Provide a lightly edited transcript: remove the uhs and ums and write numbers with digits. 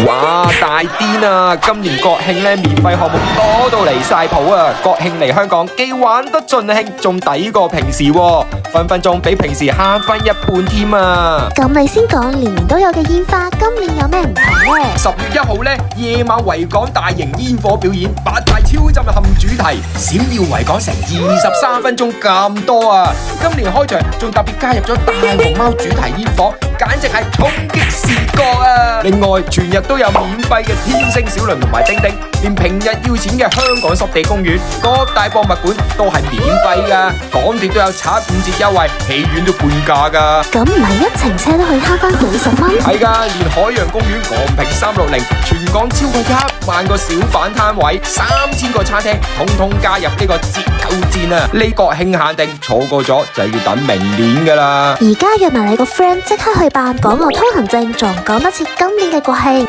哇，大癲啊！今年國慶咧，免費項目多到離晒譜啊！國慶嚟香港，既玩得盡興，仲抵過平時喎，分分鐘比平時慳翻一半添啊！咁你先講年年都有嘅煙花，今年有咩唔同呢10月1號咧，夜晚維港大型煙火表演，8大超震撼主題，閃耀維港成23分鐘咁多啊！今年開場仲特別加入咗大熊貓主題煙火，簡直係衝擊視覺啊！另外，全日都有免費嘅天星小輪同埋叮叮，連平日要錢嘅香港濕地公園、各大博物館都係免費噶，港鐵都有75折優惠，戲院都半價噶。咁唔係一程車都可以慳翻幾十蚊？係噶，連海洋公園、昂坪360，全港超過1萬個小販攤位，3000個餐廳，通通加入呢個折扣戰啊！呢國慶限定，錯過咗就要等明年噶啦。而家約埋你個 friend 即刻去辦港澳通行證，仲講得切今年嘅國慶。